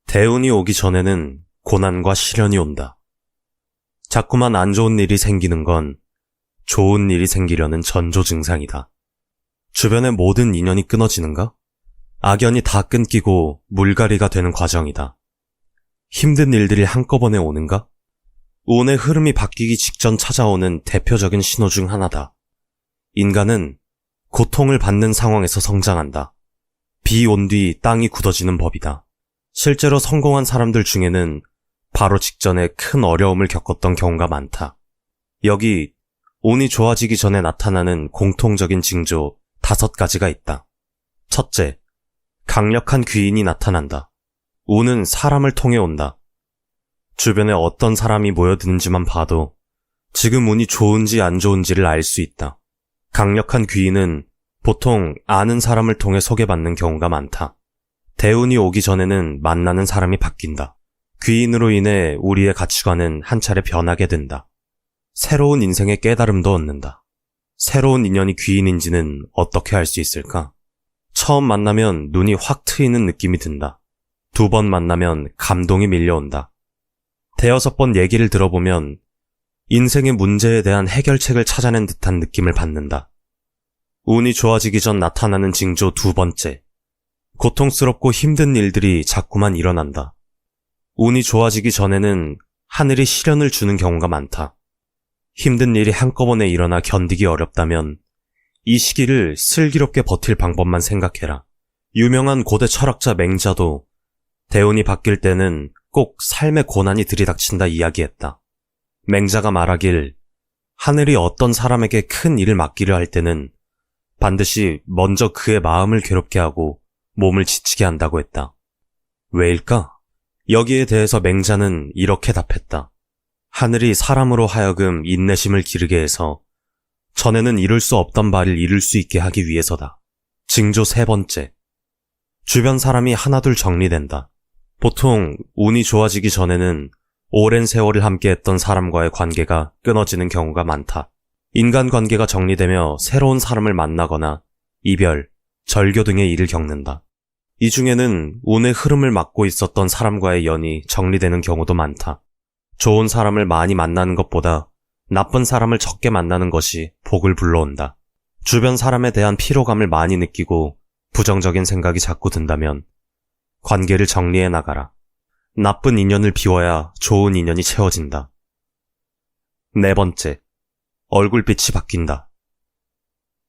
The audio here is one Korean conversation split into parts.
대운이 오기 전에는 고난과 시련이 온다. 자꾸만 안 좋은 일이 생기는 건 좋은 일이 생기려는 전조 증상이다. 주변의 모든 인연이 끊어지는가? 악연이 다 끊기고 물갈이가 되는 과정이다. 힘든 일들이 한꺼번에 오는가? 운의 흐름이 바뀌기 직전 찾아오는 대표적인 신호 중 하나다. 인간은 고통을 받는 상황에서 성장한다. 비 온 뒤 땅이 굳어지는 법이다. 실제로 성공한 사람들 중에는 바로 직전에 큰 어려움을 겪었던 경우가 많다. 여기 운이 좋아지기 전에 나타나는 공통적인 징조 5가지가 있다. 첫째, 강력한 귀인이 나타난다. 운은 사람을 통해 온다. 주변에 어떤 사람이 모여드는지만 봐도 지금 운이 좋은지 안 좋은지를 알 수 있다. 강력한 귀인은 보통 아는 사람을 통해 소개받는 경우가 많다. 대운이 오기 전에는 만나는 사람이 바뀐다. 귀인으로 인해 우리의 가치관은 한 차례 변하게 된다. 새로운 인생의 깨달음도 얻는다. 새로운 인연이 귀인인지는 어떻게 알 수 있을까? 처음 만나면 눈이 확 트이는 느낌이 든다. 2번 만나면 감동이 밀려온다. 5번 얘기를 들어보면 인생의 문제에 대한 해결책을 찾아낸 듯한 느낌을 받는다. 운이 좋아지기 전 나타나는 징조 2번째. 고통스럽고 힘든 일들이 자꾸만 일어난다. 운이 좋아지기 전에는 하늘이 시련을 주는 경우가 많다. 힘든 일이 한꺼번에 일어나 견디기 어렵다면 이 시기를 슬기롭게 버틸 방법만 생각해라. 유명한 고대 철학자 맹자도 대운이 바뀔 때는 꼭 삶의 고난이 들이닥친다 이야기했다. 맹자가 말하길 하늘이 어떤 사람에게 큰 일을 맡기려 할 때는 반드시 먼저 그의 마음을 괴롭게 하고 몸을 지치게 한다고 했다. 왜일까? 여기에 대해서 맹자는 이렇게 답했다. 하늘이 사람으로 하여금 인내심을 기르게 해서 전에는 이룰 수 없던 바를 이룰 수 있게 하기 위해서다. 징조 3번째. 주변 사람이 하나둘 정리된다. 보통 운이 좋아지기 전에는 오랜 세월을 함께했던 사람과의 관계가 끊어지는 경우가 많다. 인간관계가 정리되며 새로운 사람을 만나거나 이별, 절교 등의 일을 겪는다. 이 중에는 운의 흐름을 막고 있었던 사람과의 연이 정리되는 경우도 많다. 좋은 사람을 많이 만나는 것보다 나쁜 사람을 적게 만나는 것이 복을 불러온다. 주변 사람에 대한 피로감을 많이 느끼고 부정적인 생각이 자꾸 든다면 관계를 정리해 나가라. 나쁜 인연을 비워야 좋은 인연이 채워진다. 4번째, 얼굴빛이 바뀐다.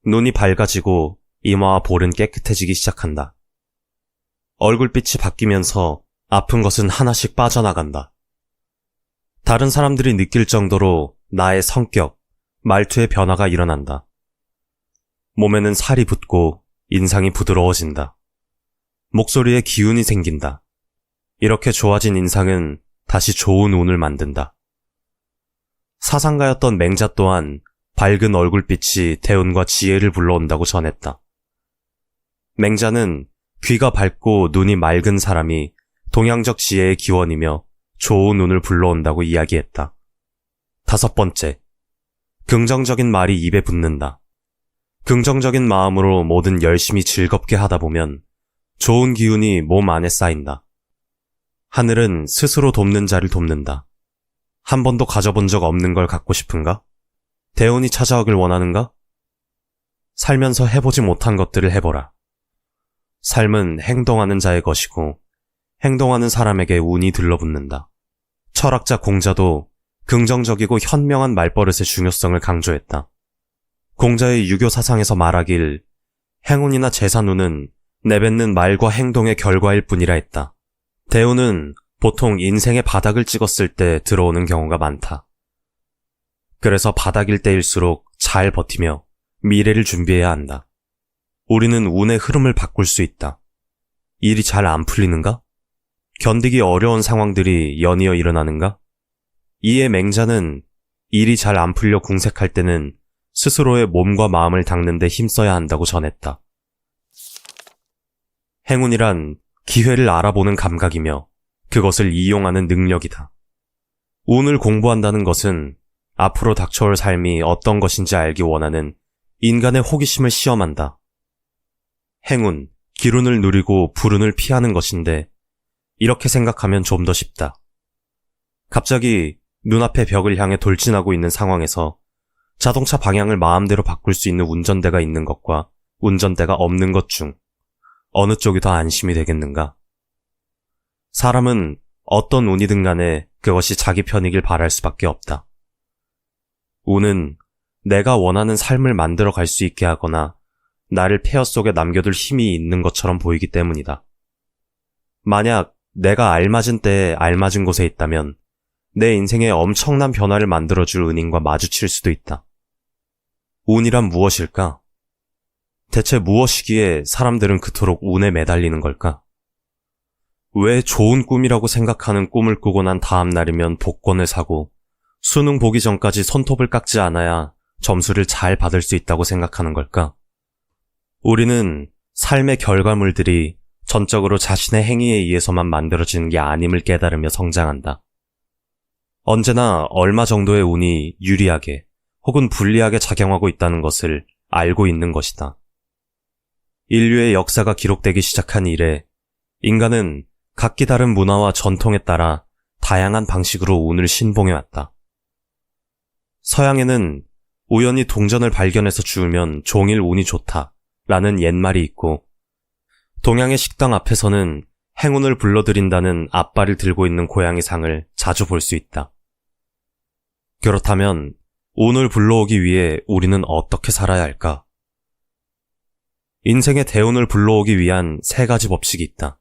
눈이 밝아지고 이마와 볼은 깨끗해지기 시작한다. 얼굴빛이 바뀌면서 아픈 것은 하나씩 빠져나간다. 다른 사람들이 느낄 정도로 나의 성격, 말투의 변화가 일어난다. 몸에는 살이 붙고 인상이 부드러워진다. 목소리에 기운이 생긴다. 이렇게 좋아진 인상은 다시 좋은 운을 만든다. 사상가였던 맹자 또한 밝은 얼굴빛이 대운과 지혜를 불러온다고 전했다. 맹자는 귀가 밝고 눈이 맑은 사람이 동양적 지혜의 기원이며 좋은 운을 불러온다고 이야기했다. 5번째, 긍정적인 말이 입에 붙는다. 긍정적인 마음으로 뭐든 열심히 즐겁게 하다 보면 좋은 기운이 몸 안에 쌓인다. 하늘은 스스로 돕는 자를 돕는다. 한 번도 가져본 적 없는 걸 갖고 싶은가? 대운이 찾아오길 원하는가? 살면서 해보지 못한 것들을 해보라. 삶은 행동하는 자의 것이고 행동하는 사람에게 운이 들러붙는다. 철학자 공자도 긍정적이고 현명한 말버릇의 중요성을 강조했다. 공자의 유교 사상에서 말하길 행운이나 재산운은 내뱉는 말과 행동의 결과일 뿐이라 했다. 대운은 보통 인생의 바닥을 찍었을 때 들어오는 경우가 많다. 그래서 바닥일 때일수록 잘 버티며 미래를 준비해야 한다. 우리는 운의 흐름을 바꿀 수 있다. 일이 잘 안 풀리는가? 견디기 어려운 상황들이 연이어 일어나는가? 이에 맹자는 일이 잘 안 풀려 궁색할 때는 스스로의 몸과 마음을 닦는 데 힘써야 한다고 전했다. 행운이란 기회를 알아보는 감각이며 그것을 이용하는 능력이다. 운을 공부한다는 것은 앞으로 닥쳐올 삶이 어떤 것인지 알기 원하는 인간의 호기심을 시험한다. 행운, 기운을 누리고 불운을 피하는 것인데 이렇게 생각하면 좀 더 쉽다. 갑자기 눈앞에 벽을 향해 돌진하고 있는 상황에서 자동차 방향을 마음대로 바꿀 수 있는 운전대가 있는 것과 운전대가 없는 것 중 어느 쪽이 더 안심이 되겠는가? 사람은 어떤 운이든 간에 그것이 자기 편이길 바랄 수밖에 없다. 운은 내가 원하는 삶을 만들어 갈 수 있게 하거나 나를 폐허 속에 남겨둘 힘이 있는 것처럼 보이기 때문이다. 만약 내가 알맞은 때에 알맞은 곳에 있다면 내 인생에 엄청난 변화를 만들어줄 은인과 마주칠 수도 있다. 운이란 무엇일까? 대체 무엇이기에 사람들은 그토록 운에 매달리는 걸까? 왜 좋은 꿈이라고 생각하는 꿈을 꾸고 난 다음 날이면 복권을 사고 수능 보기 전까지 손톱을 깎지 않아야 점수를 잘 받을 수 있다고 생각하는 걸까? 우리는 삶의 결과물들이 전적으로 자신의 행위에 의해서만 만들어지는 게 아님을 깨달으며 성장한다. 언제나 얼마 정도의 운이 유리하게 혹은 불리하게 작용하고 있다는 것을 알고 있는 것이다. 인류의 역사가 기록되기 시작한 이래 인간은 각기 다른 문화와 전통에 따라 다양한 방식으로 운을 신봉해왔다. 서양에는 우연히 동전을 발견해서 주우면 종일 운이 좋다 라는 옛말이 있고, 동양의 식당 앞에서는 행운을 불러들인다는 앞발을 들고 있는 고양이 상을 자주 볼 수 있다. 그렇다면 운을 불러오기 위해 우리는 어떻게 살아야 할까? 인생의 대운을 불러오기 위한 3가지 법칙이 있다.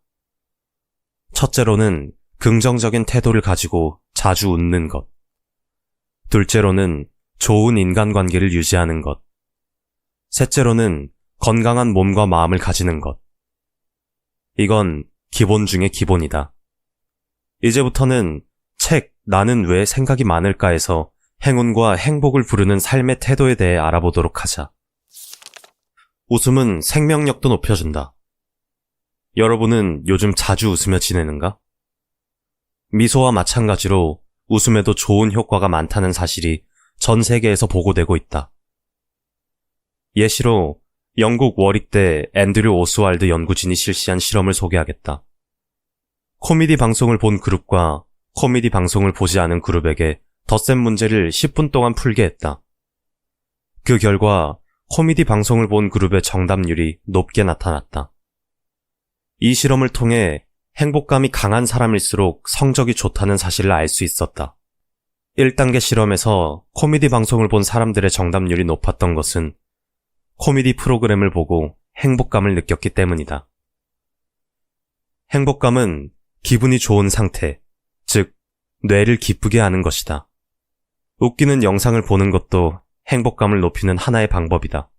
첫째로는 긍정적인 태도를 가지고 자주 웃는 것. 둘째로는 좋은 인간관계를 유지하는 것. 셋째로는 건강한 몸과 마음을 가지는 것. 이건 기본 중의 기본이다. 이제부터는 책 나는 왜 생각이 많을까에서 행운과 행복을 부르는 삶의 태도에 대해 알아보도록 하자. 웃음은 생명력도 높여준다. 여러분은 요즘 자주 웃으며 지내는가? 미소와 마찬가지로 웃음에도 좋은 효과가 많다는 사실이 전 세계에서 보고되고 있다. 예시로 영국 워릭대 앤드류 오스왈드 연구진이 실시한 실험을 소개하겠다. 코미디 방송을 본 그룹과 코미디 방송을 보지 않은 그룹에게 덧셈 문제를 10분 동안 풀게 했다. 그 결과 코미디 방송을 본 그룹의 정답률이 높게 나타났다. 이 실험을 통해 행복감이 강한 사람일수록 성적이 좋다는 사실을 알 수 있었다. 1단계 실험에서 코미디 방송을 본 사람들의 정답률이 높았던 것은 코미디 프로그램을 보고 행복감을 느꼈기 때문이다. 행복감은 기분이 좋은 상태, 즉 뇌를 기쁘게 하는 것이다. 웃기는 영상을 보는 것도 행복감을 높이는 하나의 방법이다.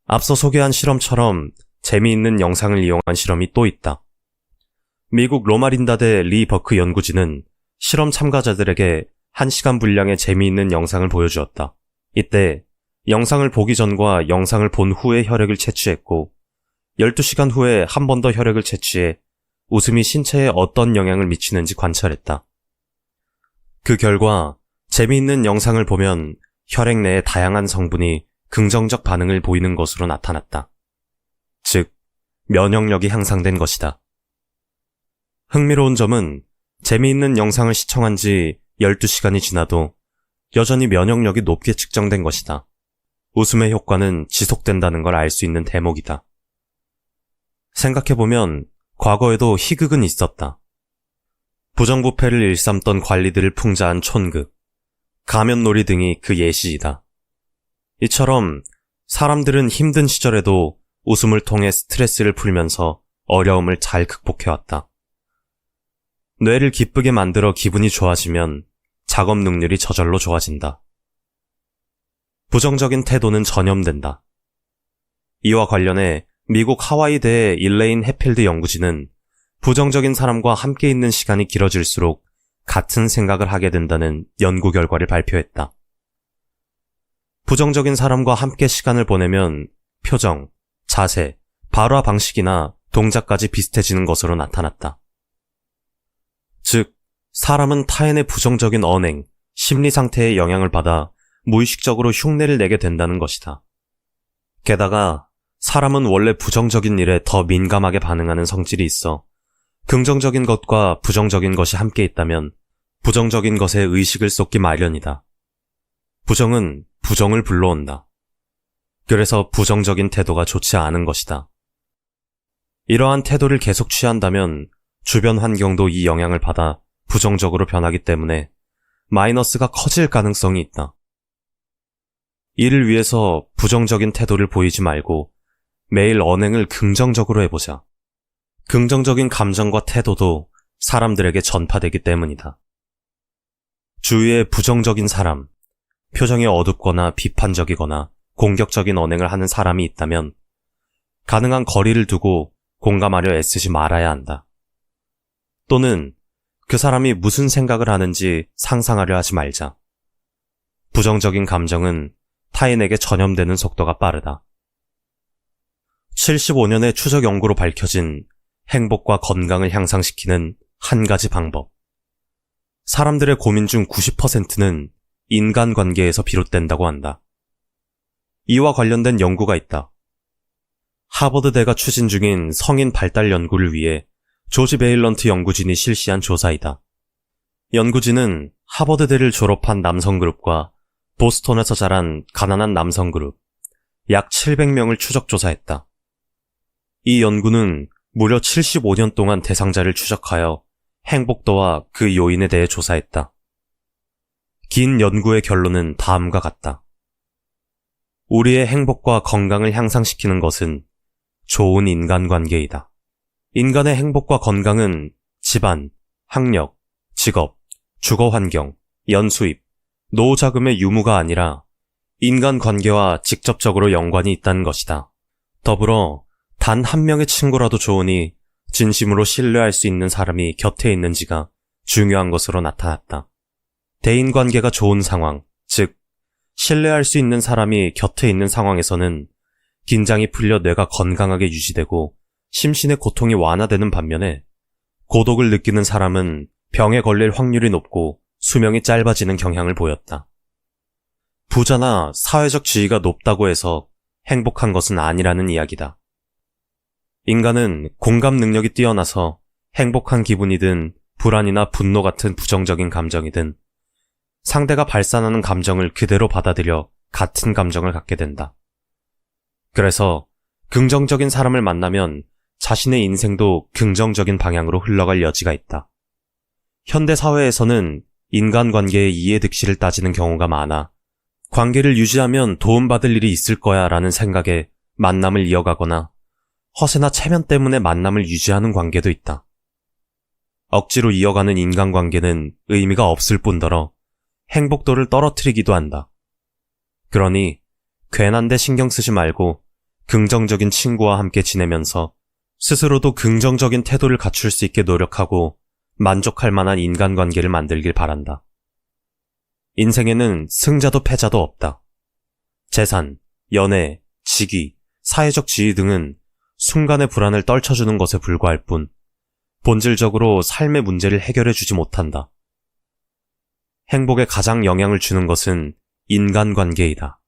앞서 소개한 실험처럼 재미있는 영상을 이용한 실험이 또 있다. 미국 로마린다대 리 버크 연구진은 실험 참가자들에게 1시간 분량의 재미있는 영상을 보여주었다. 이때 영상을 보기 전과 영상을 본 후에 혈액을 채취했고 12시간 후에 한 번 더 혈액을 채취해 웃음이 신체에 어떤 영향을 미치는지 관찰했다. 그 결과 재미있는 영상을 보면 혈액 내의 다양한 성분이 긍정적 반응을 보이는 것으로 나타났다. 즉, 면역력이 향상된 것이다. 흥미로운 점은 재미있는 영상을 시청한 지 12시간이 지나도 여전히 면역력이 높게 측정된 것이다. 웃음의 효과는 지속된다는 걸 알 수 있는 대목이다. 생각해보면 과거에도 희극은 있었다. 부정부패를 일삼던 관리들을 풍자한 촌극, 가면놀이 등이 그 예시이다. 이처럼 사람들은 힘든 시절에도 웃음을 통해 스트레스를 풀면서 어려움을 잘 극복해왔다. 뇌를 기쁘게 만들어 기분이 좋아지면 작업 능률이 저절로 좋아진다. 부정적인 태도는 전염된다. 이와 관련해 미국 하와이대의 일레인 해필드 연구진은 부정적인 사람과 함께 있는 시간이 길어질수록 같은 생각을 하게 된다는 연구 결과를 발표했다. 부정적인 사람과 함께 시간을 보내면 표정, 자세, 발화 방식이나 동작까지 비슷해지는 것으로 나타났다. 즉, 사람은 타인의 부정적인 언행, 심리 상태에 영향을 받아 무의식적으로 흉내를 내게 된다는 것이다. 게다가 사람은 원래 부정적인 일에 더 민감하게 반응하는 성질이 있어 긍정적인 것과 부정적인 것이 함께 있다면 부정적인 것에 의식을 쏟기 마련이다. 부정은 부정을 불러온다. 그래서 부정적인 태도가 좋지 않은 것이다. 이러한 태도를 계속 취한다면 주변 환경도 이 영향을 받아 부정적으로 변하기 때문에 마이너스가 커질 가능성이 있다. 이를 위해서 부정적인 태도를 보이지 말고 매일 언행을 긍정적으로 해보자. 긍정적인 감정과 태도도 사람들에게 전파되기 때문이다. 주위에 부정적인 사람, 표정이 어둡거나 비판적이거나 공격적인 언행을 하는 사람이 있다면 가능한 거리를 두고 공감하려 애쓰지 말아야 한다. 또는 그 사람이 무슨 생각을 하는지 상상하려 하지 말자. 부정적인 감정은 타인에게 전염되는 속도가 빠르다. 75년의 추적 연구로 밝혀진 행복과 건강을 향상시키는 한 가지 방법. 사람들의 고민 중 90%는 인간관계에서 비롯된다고 한다. 이와 관련된 연구가 있다. 하버드대가 추진 중인 성인 발달 연구를 위해 조지 베일런트 연구진이 실시한 조사이다. 연구진은 하버드대를 졸업한 남성 그룹과 보스턴에서 자란 가난한 남성 그룹 약 700명을 추적 조사했다. 이 연구는 무려 75년 동안 대상자를 추적하여 행복도와 그 요인에 대해 조사했다. 긴 연구의 결론은 다음과 같다. 우리의 행복과 건강을 향상시키는 것은 좋은 인간관계이다. 인간의 행복과 건강은 집안, 학력, 직업, 주거 환경, 연수입, 노후자금의 유무가 아니라 인간관계와 직접적으로 연관이 있다는 것이다. 더불어 단 한 명의 친구라도 좋으니 진심으로 신뢰할 수 있는 사람이 곁에 있는지가 중요한 것으로 나타났다. 대인관계가 좋은 상황, 즉 신뢰할 수 있는 사람이 곁에 있는 상황에서는 긴장이 풀려 뇌가 건강하게 유지되고 심신의 고통이 완화되는 반면에 고독을 느끼는 사람은 병에 걸릴 확률이 높고 수명이 짧아지는 경향을 보였다. 부자나 사회적 지위가 높다고 해서 행복한 것은 아니라는 이야기다. 인간은 공감 능력이 뛰어나서 행복한 기분이든 불안이나 분노 같은 부정적인 감정이든 상대가 발산하는 감정을 그대로 받아들여 같은 감정을 갖게 된다. 그래서 긍정적인 사람을 만나면 자신의 인생도 긍정적인 방향으로 흘러갈 여지가 있다. 현대 사회에서는 인간관계의 이해득실을 따지는 경우가 많아 관계를 유지하면 도움받을 일이 있을 거야 라는 생각에 만남을 이어가거나 허세나 체면 때문에 만남을 유지하는 관계도 있다. 억지로 이어가는 인간관계는 의미가 없을 뿐더러 행복도를 떨어뜨리기도 한다. 그러니 괜한 데 신경 쓰지 말고 긍정적인 친구와 함께 지내면서 스스로도 긍정적인 태도를 갖출 수 있게 노력하고 만족할 만한 인간관계를 만들길 바란다. 인생에는 승자도 패자도 없다. 재산, 연애, 직위, 사회적 지위 등은 순간의 불안을 떨쳐주는 것에 불과할 뿐 본질적으로 삶의 문제를 해결해주지 못한다. 행복에 가장 영향을 주는 것은 인간관계이다.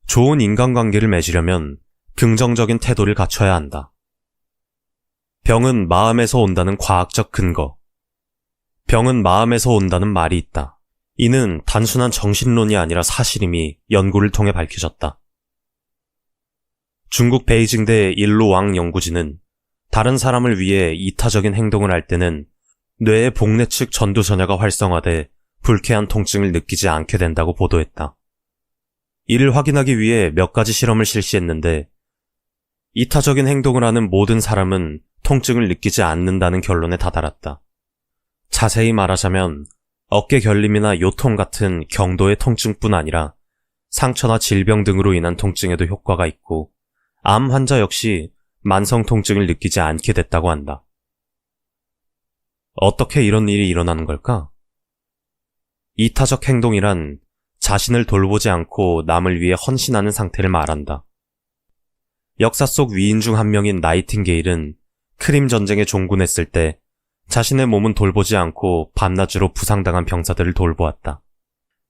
좋은 인간관계를 맺으려면 긍정적인 태도를 갖춰야 한다. 병은 마음에서 온다는 과학적 근거. 병은 마음에서 온다는 말이 있다. 이는 단순한 정신론이 아니라 사실임이 연구를 통해 밝혀졌다. 중국 베이징대 일로왕 연구진은 다른 사람을 위해 이타적인 행동을 할 때는 뇌의 복내 측 전두전야가 활성화돼 불쾌한 통증을 느끼지 않게 된다고 보도했다. 이를 확인하기 위해 몇 가지 실험을 실시했는데 이타적인 행동을 하는 모든 사람은 통증을 느끼지 않는다는 결론에 다다랐다. 자세히 말하자면 어깨 결림이나 요통 같은 경도의 통증뿐 아니라 상처나 질병 등으로 인한 통증에도 효과가 있고 암 환자 역시 만성 통증을 느끼지 않게 됐다고 한다. 어떻게 이런 일이 일어나는 걸까? 이타적 행동이란 자신을 돌보지 않고 남을 위해 헌신하는 상태를 말한다. 역사 속 위인 중 한 명인 나이팅게일은 크림 전쟁에 종군했을 때 자신의 몸은 돌보지 않고 밤낮으로 부상당한 병사들을 돌보았다.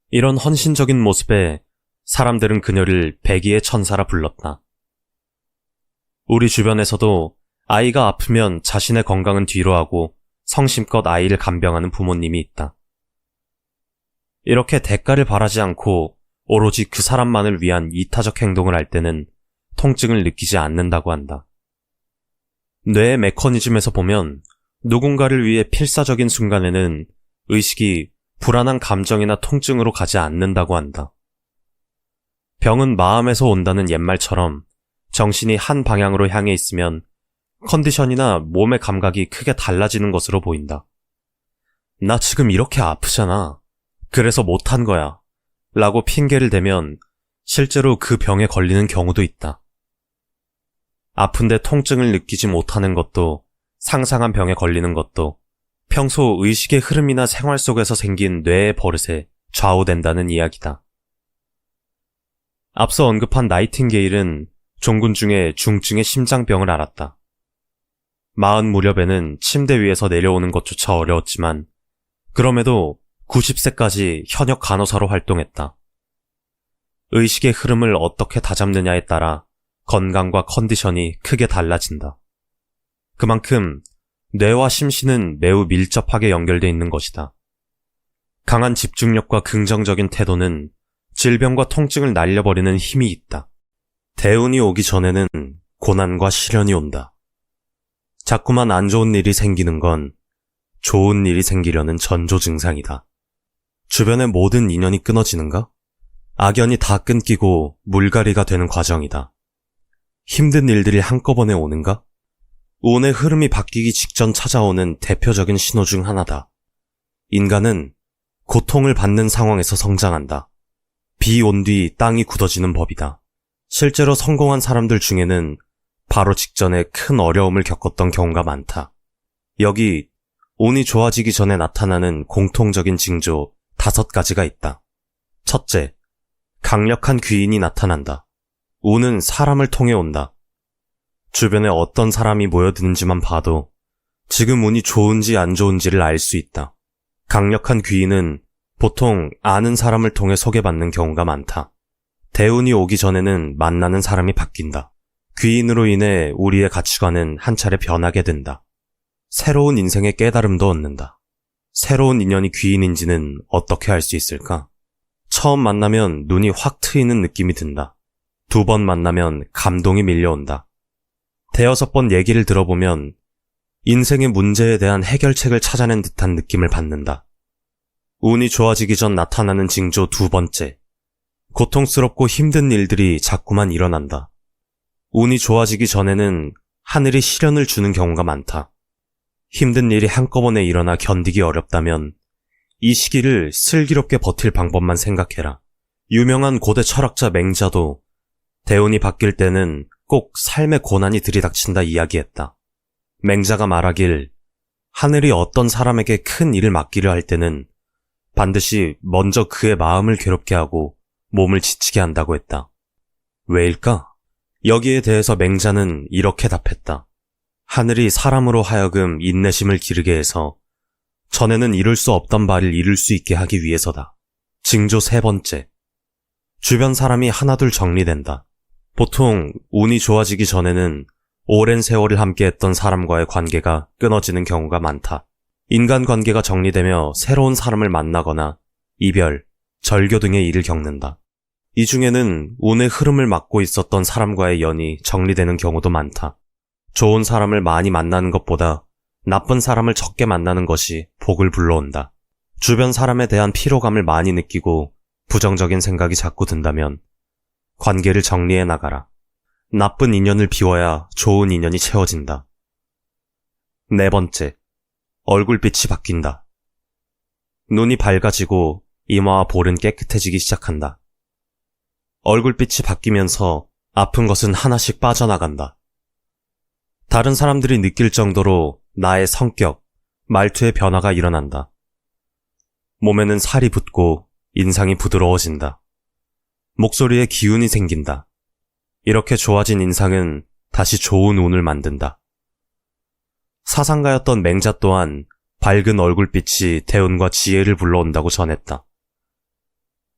이런 헌신적인 모습에 사람들은 그녀를 백의의 천사라 불렀다. 우리 주변에서도 아이가 아프면 자신의 건강은 뒤로 하고 성심껏 아이를 간병하는 부모님이 있다. 이렇게 대가를 바라지 않고 오로지 그 사람만을 위한 이타적 행동을 할 때는 통증을 느끼지 않는다고 한다. 뇌의 메커니즘에서 보면 누군가를 위해 필사적인 순간에는 의식이 불안한 감정이나 통증으로 가지 않는다고 한다. 병은 마음에서 온다는 옛말처럼 정신이 한 방향으로 향해 있으면 컨디션이나 몸의 감각이 크게 달라지는 것으로 보인다. 나 지금 이렇게 아프잖아. 그래서 못한 거야. 라고 핑계를 대면 실제로 그 병에 걸리는 경우도 있다. 아픈데 통증을 느끼지 못하는 것도 상상한 병에 걸리는 것도 평소 의식의 흐름이나 생활 속에서 생긴 뇌의 버릇에 좌우된다는 이야기다. 앞서 언급한 나이팅게일은 종군 중에 중증의 심장병을 앓았다. 40 무렵에는 침대 위에서 내려오는 것조차 어려웠지만 그럼에도 90세까지 현역 간호사로 활동했다. 의식의 흐름을 어떻게 다잡느냐에 따라 건강과 컨디션이 크게 달라진다. 그만큼 뇌와 심신은 매우 밀접하게 연결되어 있는 것이다. 강한 집중력과 긍정적인 태도는 질병과 통증을 날려버리는 힘이 있다. 대운이 오기 전에는 고난과 시련이 온다. 자꾸만 안 좋은 일이 생기는 건 좋은 일이 생기려는 전조 증상이다. 주변의 모든 인연이 끊어지는가? 악연이 다 끊기고 물갈이가 되는 과정이다. 힘든 일들이 한꺼번에 오는가? 운의 흐름이 바뀌기 직전 찾아오는 대표적인 신호 중 하나다. 인간은 고통을 받는 상황에서 성장한다. 비 온 뒤 땅이 굳어지는 법이다. 실제로 성공한 사람들 중에는 바로 직전에 큰 어려움을 겪었던 경우가 많다. 여기 운이 좋아지기 전에 나타나는 공통적인 징조 5가지가 있다. 첫째, 강력한 귀인이 나타난다. 운은 사람을 통해 온다. 주변에 어떤 사람이 모여드는지만 봐도 지금 운이 좋은지 안 좋은지를 알 수 있다. 강력한 귀인은 보통 아는 사람을 통해 소개받는 경우가 많다. 대운이 오기 전에는 만나는 사람이 바뀐다. 귀인으로 인해 우리의 가치관은 한 차례 변하게 된다. 새로운 인생의 깨달음도 얻는다. 새로운 인연이 귀인인지는 어떻게 알 수 있을까? 처음 만나면 눈이 확 트이는 느낌이 든다. 2번 만나면 감동이 밀려온다. 5번 얘기를 들어보면 인생의 문제에 대한 해결책을 찾아낸 듯한 느낌을 받는다. 운이 좋아지기 전 나타나는 징조 2번째. 고통스럽고 힘든 일들이 자꾸만 일어난다. 운이 좋아지기 전에는 하늘이 시련을 주는 경우가 많다. 힘든 일이 한꺼번에 일어나 견디기 어렵다면 이 시기를 슬기롭게 버틸 방법만 생각해라. 유명한 고대 철학자 맹자도 대운이 바뀔 때는 꼭 삶의 고난이 들이닥친다 이야기했다. 맹자가 말하길 하늘이 어떤 사람에게 큰 일을 맡기려 할 때는 반드시 먼저 그의 마음을 괴롭게 하고 몸을 지치게 한다고 했다. 왜일까? 여기에 대해서 맹자는 이렇게 답했다. 하늘이 사람으로 하여금 인내심을 기르게 해서 전에는 이룰 수 없던 바를 이룰 수 있게 하기 위해서다. 징조 3번째. 주변 사람이 하나둘 정리된다. 보통 운이 좋아지기 전에는 오랜 세월을 함께했던 사람과의 관계가 끊어지는 경우가 많다. 인간관계가 정리되며 새로운 사람을 만나거나 이별, 절교 등의 일을 겪는다. 이 중에는 운의 흐름을 막고 있었던 사람과의 연이 정리되는 경우도 많다. 좋은 사람을 많이 만나는 것보다 나쁜 사람을 적게 만나는 것이 복을 불러온다. 주변 사람에 대한 피로감을 많이 느끼고 부정적인 생각이 자꾸 든다면 관계를 정리해 나가라. 나쁜 인연을 비워야 좋은 인연이 채워진다. 4번째, 얼굴빛이 바뀐다. 눈이 밝아지고 이마와 볼은 깨끗해지기 시작한다. 얼굴빛이 바뀌면서 아픈 것은 하나씩 빠져나간다. 다른 사람들이 느낄 정도로 나의 성격, 말투의 변화가 일어난다. 몸에는 살이 붙고 인상이 부드러워진다. 목소리에 기운이 생긴다. 이렇게 좋아진 인상은 다시 좋은 운을 만든다. 사상가였던 맹자 또한 밝은 얼굴빛이 대운과 지혜를 불러온다고 전했다.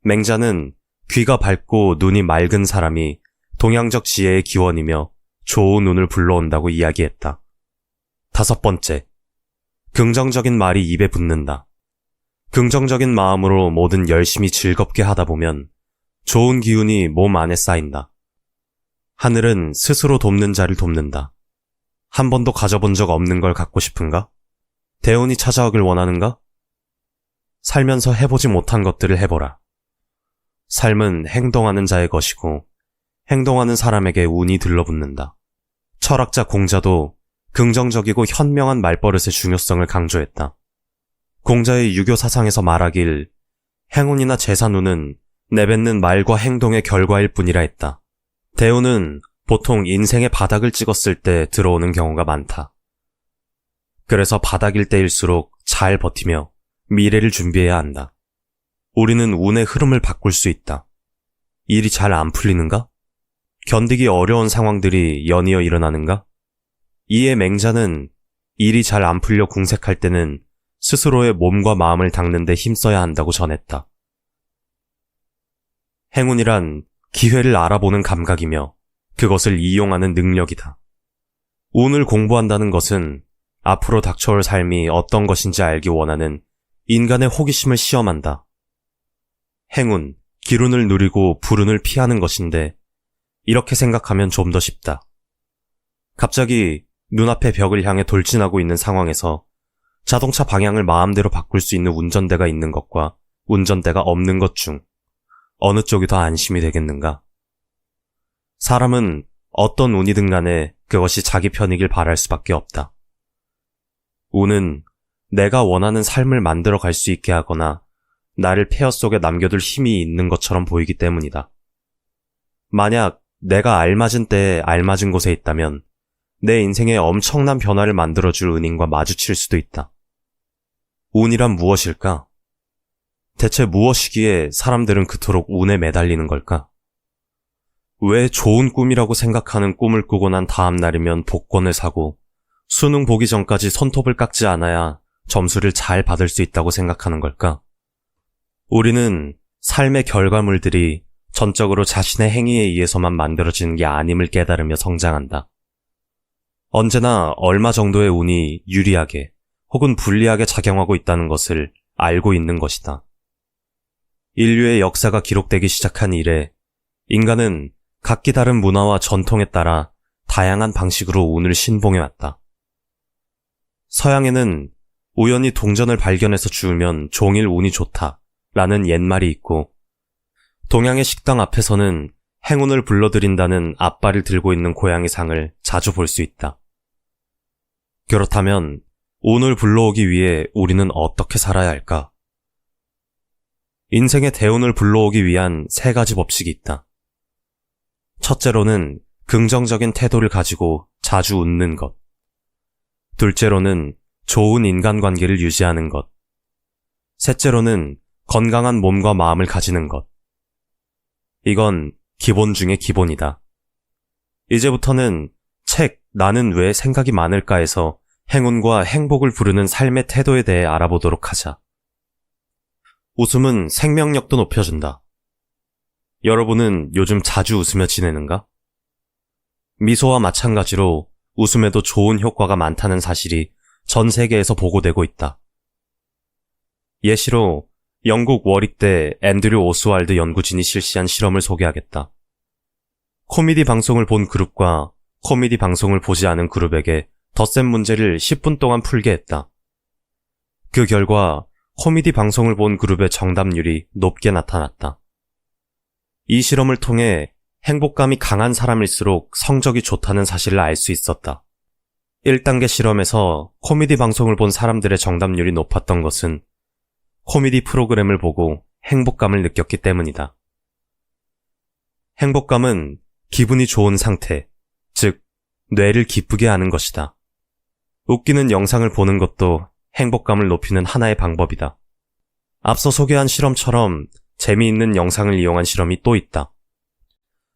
맹자는 귀가 밝고 눈이 맑은 사람이 동양적 지혜의 기원이며 좋은 운을 불러온다고 이야기했다. 5번째, 긍정적인 말이 입에 붙는다. 긍정적인 마음으로 뭐든 열심히 즐겁게 하다 보면 좋은 기운이 몸 안에 쌓인다. 하늘은 스스로 돕는 자를 돕는다. 한 번도 가져본 적 없는 걸 갖고 싶은가? 대운이 찾아오길 원하는가? 살면서 해보지 못한 것들을 해보라. 삶은 행동하는 자의 것이고 행동하는 사람에게 운이 들러붙는다. 철학자 공자도 긍정적이고 현명한 말버릇의 중요성을 강조했다. 공자의 유교 사상에서 말하길 행운이나 재산운은 내뱉는 말과 행동의 결과일 뿐이라 했다. 대운은 보통 인생의 바닥을 찍었을 때 들어오는 경우가 많다. 그래서 바닥일 때일수록 잘 버티며 미래를 준비해야 한다. 우리는 운의 흐름을 바꿀 수 있다. 일이 잘 안 풀리는가? 견디기 어려운 상황들이 연이어 일어나는가? 이에 맹자는 일이 잘 안 풀려 궁색할 때는 스스로의 몸과 마음을 닦는 데 힘써야 한다고 전했다. 행운이란 기회를 알아보는 감각이며 그것을 이용하는 능력이다. 운을 공부한다는 것은 앞으로 닥쳐올 삶이 어떤 것인지 알기 원하는 인간의 호기심을 시험한다. 행운, 기운을 누리고 불운을 피하는 것인데 이렇게 생각하면 좀 더 쉽다. 갑자기 눈앞의 벽을 향해 돌진하고 있는 상황에서 자동차 방향을 마음대로 바꿀 수 있는 운전대가 있는 것과 운전대가 없는 것 중 어느 쪽이 더 안심이 되겠는가? 사람은 어떤 운이든 간에 그것이 자기 편이길 바랄 수밖에 없다. 운은 내가 원하는 삶을 만들어 갈 수 있게 하거나 나를 폐허 속에 남겨둘 힘이 있는 것처럼 보이기 때문이다. 만약 내가 알맞은 때에 알맞은 곳에 있다면 내 인생에 엄청난 변화를 만들어줄 은인과 마주칠 수도 있다. 운이란 무엇일까? 대체 무엇이기에 사람들은 그토록 운에 매달리는 걸까? 왜 좋은 꿈이라고 생각하는 꿈을 꾸고 난 다음 날이면 복권을 사고 수능 보기 전까지 손톱을 깎지 않아야 점수를 잘 받을 수 있다고 생각하는 걸까? 우리는 삶의 결과물들이 전적으로 자신의 행위에 의해서만 만들어지는 게 아님을 깨달으며 성장한다. 언제나 얼마 정도의 운이 유리하게 혹은 불리하게 작용하고 있다는 것을 알고 있는 것이다. 인류의 역사가 기록되기 시작한 이래 인간은 각기 다른 문화와 전통에 따라 다양한 방식으로 운을 신봉해왔다. 서양에는 우연히 동전을 발견해서 주우면 종일 운이 좋다 라는 옛말이 있고, 동양의 식당 앞에서는 행운을 불러들인다는 앞발을 들고 있는 고양이 상을 자주 볼 수 있다. 그렇다면 운을 불러오기 위해 우리는 어떻게 살아야 할까? 인생의 대운을 불러오기 위한 3가지 법칙이 있다. 첫째로는 긍정적인 태도를 가지고 자주 웃는 것. 둘째로는 좋은 인간관계를 유지하는 것. 셋째로는 건강한 몸과 마음을 가지는 것. 이건 기본 중의 기본이다. 이제부터는 책 나는 왜 생각이 많을까에서 행운과 행복을 부르는 삶의 태도에 대해 알아보도록 하자. 웃음은 생명력도 높여준다. 여러분은 요즘 자주 웃으며 지내는가? 미소와 마찬가지로 웃음에도 좋은 효과가 많다는 사실이 전 세계에서 보고되고 있다. 예시로 영국 워릭대 앤드류 오스왈드 연구진이 실시한 실험을 소개하겠다. 코미디 방송을 본 그룹과 코미디 방송을 보지 않은 그룹에게 덧셈 문제를 10분 동안 풀게 했다. 그 결과 코미디 방송을 본 그룹의 정답률이 높게 나타났다. 이 실험을 통해 행복감이 강한 사람일수록 성적이 좋다는 사실을 알 수 있었다. 1단계 실험에서 코미디 방송을 본 사람들의 정답률이 높았던 것은 코미디 프로그램을 보고 행복감을 느꼈기 때문이다. 행복감은 기분이 좋은 상태, 즉 뇌를 기쁘게 하는 것이다. 웃기는 영상을 보는 것도 행복감을 높이는 하나의 방법이다. 앞서 소개한 실험처럼 재미있는 영상을 이용한 실험이 또 있다.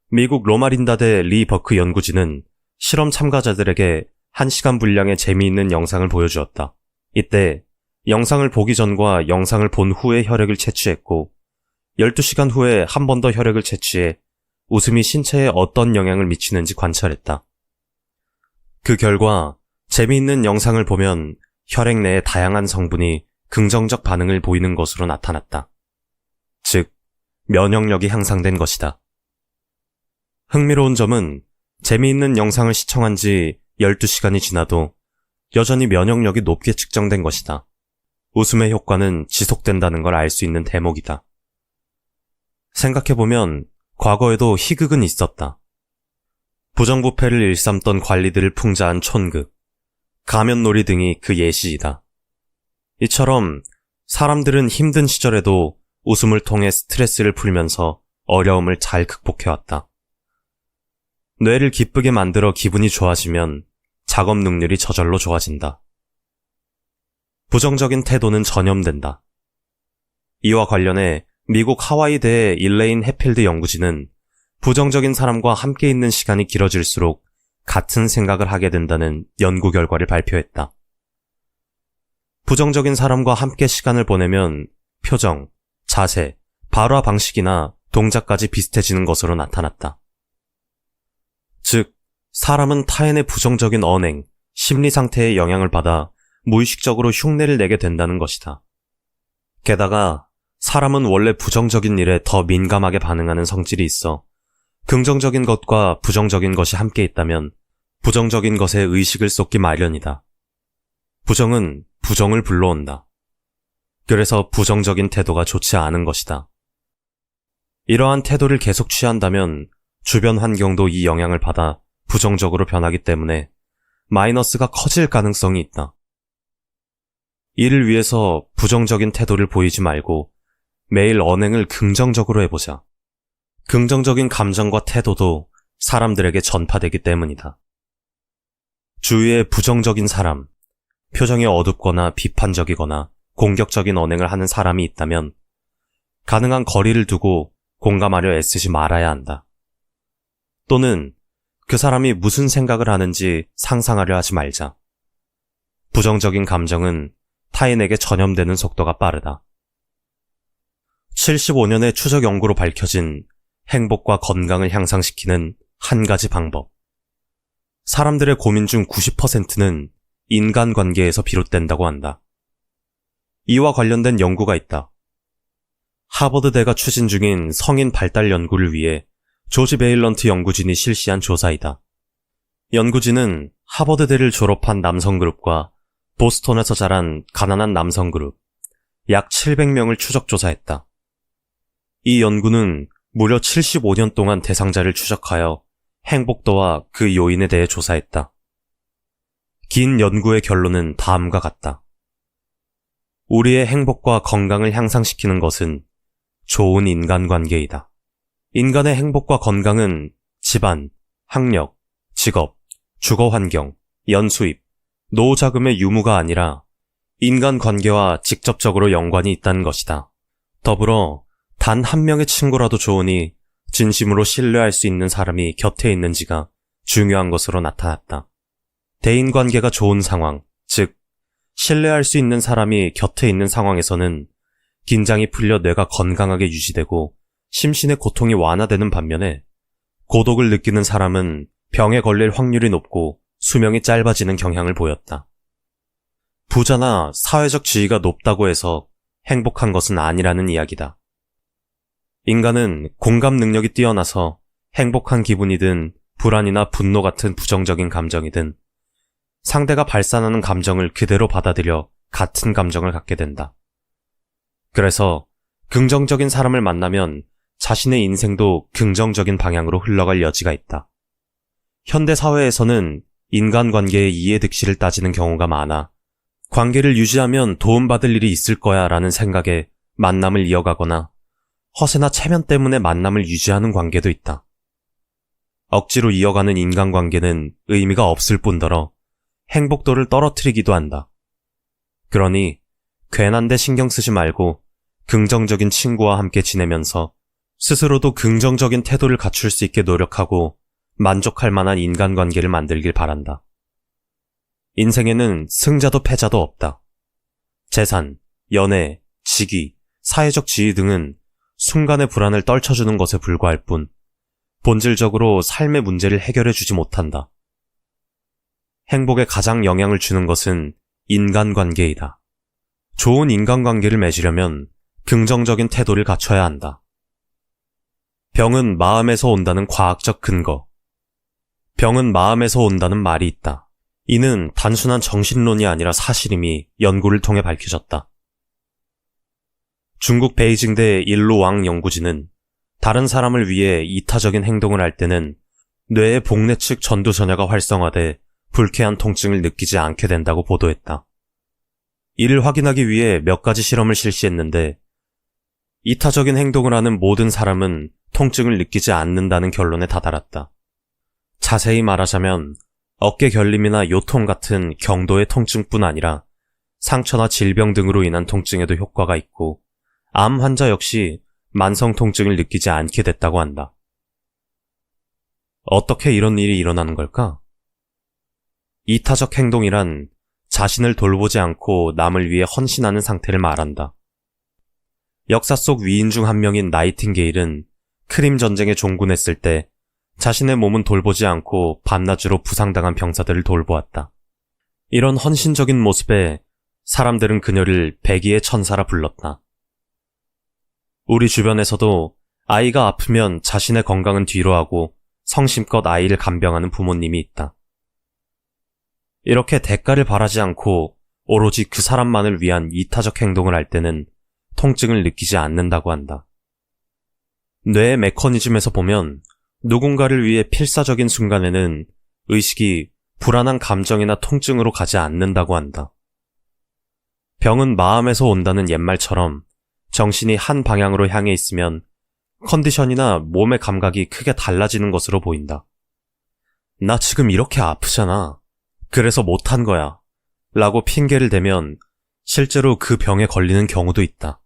미국 로마린다대 리 버크 연구진은 실험 참가자들에게 1시간 분량의 재미있는 영상을 보여주었다. 이때 영상을 보기 전과 영상을 본 후에 혈액을 채취했고 12시간 후에 한 번 더 혈액을 채취해 웃음이 신체에 어떤 영향을 미치는지 관찰했다. 그 결과 재미있는 영상을 보면 혈액 내의 다양한 성분이 긍정적 반응을 보이는 것으로 나타났다. 즉, 면역력이 향상된 것이다. 흥미로운 점은 재미있는 영상을 시청한 지 12시간이 지나도 여전히 면역력이 높게 측정된 것이다. 웃음의 효과는 지속된다는 걸 알 수 있는 대목이다. 생각해보면 과거에도 희극은 있었다. 부정부패를 일삼던 관리들을 풍자한 촌극, 가면놀이 등이 그 예시이다. 이처럼 사람들은 힘든 시절에도 웃음을 통해 스트레스를 풀면서 어려움을 잘 극복해왔다. 뇌를 기쁘게 만들어 기분이 좋아지면 작업 능률이 저절로 좋아진다. 부정적인 태도는 전염된다. 이와 관련해 미국 하와이대의 일레인 해필드 연구진은 부정적인 사람과 함께 있는 시간이 길어질수록 같은 생각을 하게 된다는 연구 결과를 발표했다. 부정적인 사람과 함께 시간을 보내면 표정, 자세, 발화 방식이나 동작까지 비슷해지는 것으로 나타났다. 즉, 사람은 타인의 부정적인 언행, 심리 상태에 영향을 받아 무의식적으로 흉내를 내게 된다는 것이다. 게다가 사람은 원래 부정적인 일에 더 민감하게 반응하는 성질이 있어 긍정적인 것과 부정적인 것이 함께 있다면 부정적인 것에 의식을 쏟기 마련이다. 부정은 부정을 불러온다. 그래서 부정적인 태도가 좋지 않은 것이다. 이러한 태도를 계속 취한다면 주변 환경도 이 영향을 받아 부정적으로 변하기 때문에 마이너스가 커질 가능성이 있다. 이를 위해서 부정적인 태도를 보이지 말고 매일 언행을 긍정적으로 해보자. 긍정적인 감정과 태도도 사람들에게 전파되기 때문이다. 주위에 부정적인 사람, 표정이 어둡거나 비판적이거나 공격적인 언행을 하는 사람이 있다면 가능한 거리를 두고 공감하려 애쓰지 말아야 한다. 또는 그 사람이 무슨 생각을 하는지 상상하려 하지 말자. 부정적인 감정은 타인에게 전염되는 속도가 빠르다. 75년의 추적 연구로 밝혀진 행복과 건강을 향상시키는 한 가지 방법. 사람들의 고민 중 90%는 인간관계에서 비롯된다고 한다. 이와 관련된 연구가 있다. 하버드대가 추진 중인 성인 발달 연구를 위해 조지 베일런트 연구진이 실시한 조사이다. 연구진은 하버드대를 졸업한 남성 그룹과 보스턴에서 자란 가난한 남성 그룹, 약 700명을 추적 조사했다. 이 연구는 무려 75년 동안 대상자를 추적하여 행복도와 그 요인에 대해 조사했다. 긴 연구의 결론은 다음과 같다. 우리의 행복과 건강을 향상시키는 것은 좋은 인간관계이다. 인간의 행복과 건강은 집안, 학력, 직업, 주거환경, 연수입, 노후자금의 유무가 아니라 인간관계와 직접적으로 연관이 있다는 것이다. 더불어 단 한 명의 친구라도 좋으니 진심으로 신뢰할 수 있는 사람이 곁에 있는지가 중요한 것으로 나타났다. 대인관계가 좋은 상황, 즉 신뢰할 수 있는 사람이 곁에 있는 상황에서는 긴장이 풀려 뇌가 건강하게 유지되고 심신의 고통이 완화되는 반면에 고독을 느끼는 사람은 병에 걸릴 확률이 높고 수명이 짧아지는 경향을 보였다. 부자나 사회적 지위가 높다고 해서 행복한 것은 아니라는 이야기다. 인간은 공감 능력이 뛰어나서 행복한 기분이든 불안이나 분노 같은 부정적인 감정이든 상대가 발산하는 감정을 그대로 받아들여 같은 감정을 갖게 된다. 그래서 긍정적인 사람을 만나면 자신의 인생도 긍정적인 방향으로 흘러갈 여지가 있다. 현대 사회에서는 인간관계의 이해득실을 따지는 경우가 많아 관계를 유지하면 도움받을 일이 있을 거야 라는 생각에 만남을 이어가거나 허세나 체면 때문에 만남을 유지하는 관계도 있다. 억지로 이어가는 인간관계는 의미가 없을 뿐더러 행복도를 떨어뜨리기도 한다. 그러니 괜한 데 신경 쓰지 말고 긍정적인 친구와 함께 지내면서 스스로도 긍정적인 태도를 갖출 수 있게 노력하고 만족할 만한 인간관계를 만들길 바란다. 인생에는 승자도 패자도 없다. 재산, 연애, 직위, 사회적 지위 등은 순간의 불안을 떨쳐주는 것에 불과할 뿐 본질적으로 삶의 문제를 해결해주지 못한다. 행복에 가장 영향을 주는 것은 인간관계이다. 좋은 인간관계를 맺으려면 긍정적인 태도를 갖춰야 한다. 병은 마음에서 온다는 과학적 근거. 병은 마음에서 온다는 말이 있다. 이는 단순한 정신론이 아니라 사실임이 연구를 통해 밝혀졌다. 중국 베이징대 일로왕 연구진은 다른 사람을 위해 이타적인 행동을 할 때는 뇌의 복내 측 전두전야가 활성화돼 불쾌한 통증을 느끼지 않게 된다고 보도했다. 이를 확인하기 위해 몇 가지 실험을 실시했는데 이타적인 행동을 하는 모든 사람은 통증을 느끼지 않는다는 결론에 다다랐다. 자세히 말하자면 어깨 결림이나 요통 같은 경도의 통증뿐 아니라 상처나 질병 등으로 인한 통증에도 효과가 있고 암 환자 역시 만성 통증을 느끼지 않게 됐다고 한다. 어떻게 이런 일이 일어나는 걸까? 이타적 행동이란 자신을 돌보지 않고 남을 위해 헌신하는 상태를 말한다. 역사 속 위인 중 한 명인 나이팅게일은 크림 전쟁에 종군했을 때 자신의 몸은 돌보지 않고 밤낮으로 부상당한 병사들을 돌보았다. 이런 헌신적인 모습에 사람들은 그녀를 백의의 천사라 불렀다. 우리 주변에서도 아이가 아프면 자신의 건강은 뒤로하고 성심껏 아이를 간병하는 부모님이 있다. 이렇게 대가를 바라지 않고 오로지 그 사람만을 위한 이타적 행동을 할 때는 통증을 느끼지 않는다고 한다. 뇌의 메커니즘에서 보면 누군가를 위해 필사적인 순간에는 의식이 불안한 감정이나 통증으로 가지 않는다고 한다. 병은 마음에서 온다는 옛말처럼 정신이 한 방향으로 향해 있으면 컨디션이나 몸의 감각이 크게 달라지는 것으로 보인다. 나 지금 이렇게 아프잖아. 그래서 못한 거야. 라고 핑계를 대면 실제로 그 병에 걸리는 경우도 있다.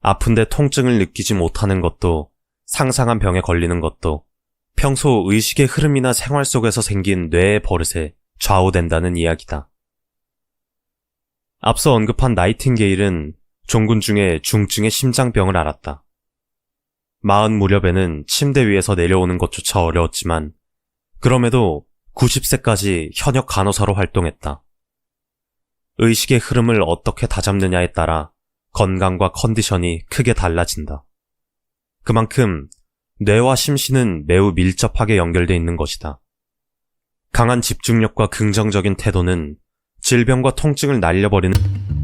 아픈데 통증을 느끼지 못하는 것도 상상한 병에 걸리는 것도 평소 의식의 흐름이나 생활 속에서 생긴 뇌의 버릇에 좌우된다는 이야기다. 앞서 언급한 나이팅게일은 종군 중에 중증의 심장병을 앓았다. 40 무렵에는 침대 위에서 내려오는 것조차 어려웠지만 그럼에도 90세까지 현역 간호사로 활동했다. 의식의 흐름을 어떻게 다잡느냐에 따라 건강과 컨디션이 크게 달라진다. 그만큼 뇌와 심신은 매우 밀접하게 연결돼 있는 것이다. 강한 집중력과 긍정적인 태도는 질병과 통증을 날려버리는